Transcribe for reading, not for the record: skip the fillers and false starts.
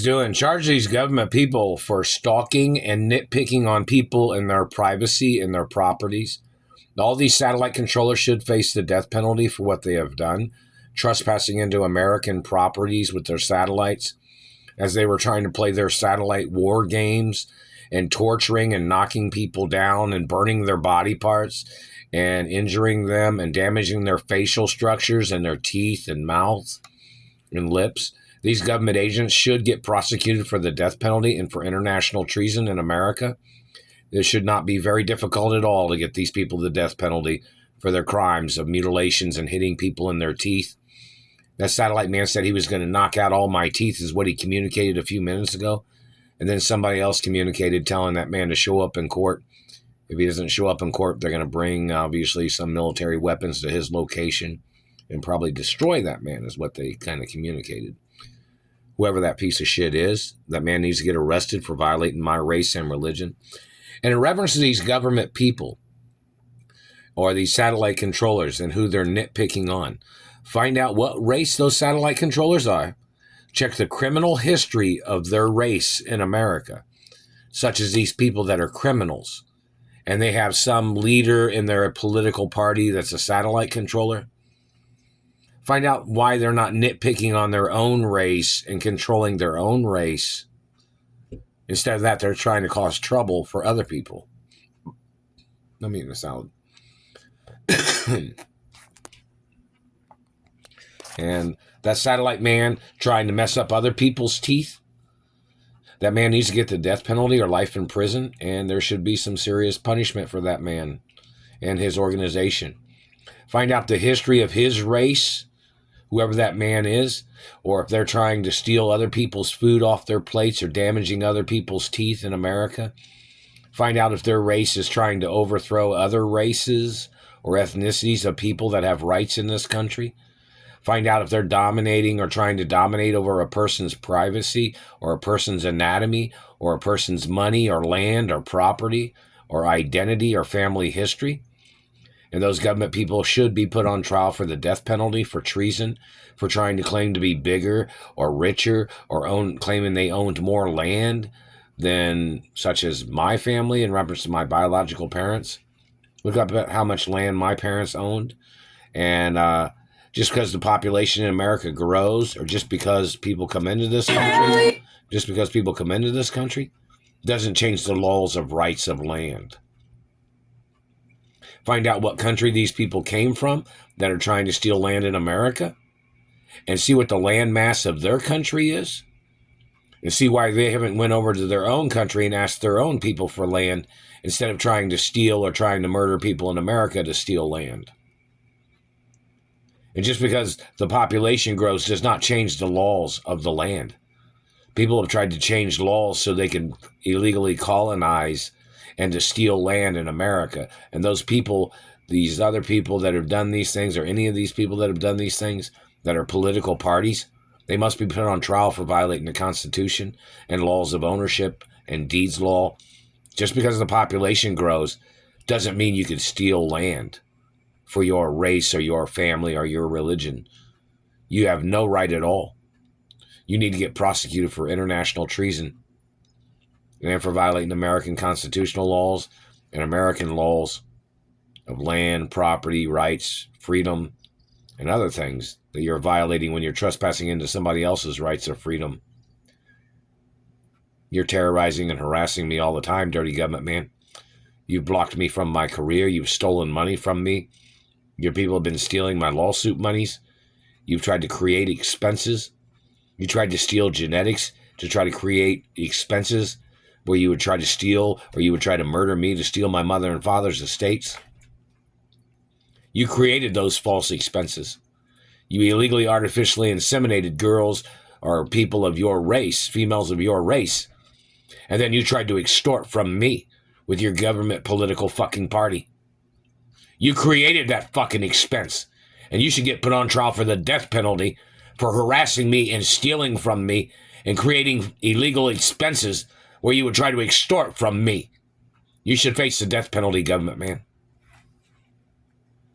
doing, charge these government people for stalking and nitpicking on people and their privacy and their properties. All these satellite controllers should face the death penalty for what they have done, trespassing into American properties with their satellites as they were trying to play their satellite war games and torturing and knocking people down and burning their body parts and injuring them and damaging their facial structures and their teeth and mouths and lips. These government agents should get prosecuted for the death penalty and for international treason in America. It should not be very difficult at all to get these people the death penalty for their crimes of mutilations and hitting people in their teeth. That satellite man said he was going to knock out all my teeth is what he communicated a few minutes ago. And then somebody else communicated telling that man to show up in court. If he doesn't show up in court, they're going to bring, obviously, some military weapons to his location and probably destroy that man is what they kind of communicated. Whoever that piece of shit is, that man needs to get arrested for violating my race and religion. And in reference to these government people or these satellite controllers and who they're nitpicking on, find out what race those satellite controllers are. Check the criminal history of their race in America, such as these people that are criminals, and they have some leader in their political party that's a satellite controller. Find out why they're not nitpicking on their own race and controlling their own race. Instead of that, they're trying to cause trouble for other people. Let me eat a salad. And that satellite man trying to mess up other people's teeth, that man needs to get the death penalty or life in prison, and there should be some serious punishment for that man and his organization. Find out the history of his race, whoever that man is, or if they're trying to steal other people's food off their plates or damaging other people's teeth in America. Find out if their race is trying to overthrow other races or ethnicities of people that have rights in this country. Find out if they're dominating or trying to dominate over a person's privacy or a person's anatomy or a person's money or land or property or identity or family history. And those government people should be put on trial for the death penalty for treason, for trying to claim to be bigger or richer or claiming they owned more land than such as my family in reference to my biological parents. Look up how much land my parents owned. And just because the population in America grows, or just because people come into this country, doesn't change the laws of rights of land. Find out what country these people came from that are trying to steal land in America, and see what the land mass of their country is, and see why they haven't went over to their own country and asked their own people for land instead of trying to steal or trying to murder people in America to steal land. And just because the population grows does not change the laws of the land. People have tried to change laws so they can illegally colonize and to steal land in America. And those people, these other people that have done these things, or any of these people that have done these things that are political parties, they must be put on trial for violating the Constitution and laws of ownership and deeds law. Just because the population grows doesn't mean you can steal land for your race or your family or your religion. You have no right at all. You need to get prosecuted for international treason and for violating American constitutional laws and American laws of land, property, rights, freedom, and other things that you're violating when you're trespassing into somebody else's rights or freedom. You're terrorizing and harassing me all the time, dirty government man. You've blocked me from my career. You've stolen money from me. Your people have been stealing my lawsuit monies. You've tried to create expenses. You tried to steal genetics to try to create expenses where you would try to steal, or you would try to murder me to steal my mother and father's estates. You created those false expenses. You illegally artificially inseminated girls or people of your race, females of your race. And then you tried to extort from me with your government political fucking party. You created that fucking expense, and you should get put on trial for the death penalty for harassing me and stealing from me and creating illegal expenses where you would try to extort from me. You should face the death penalty, government man.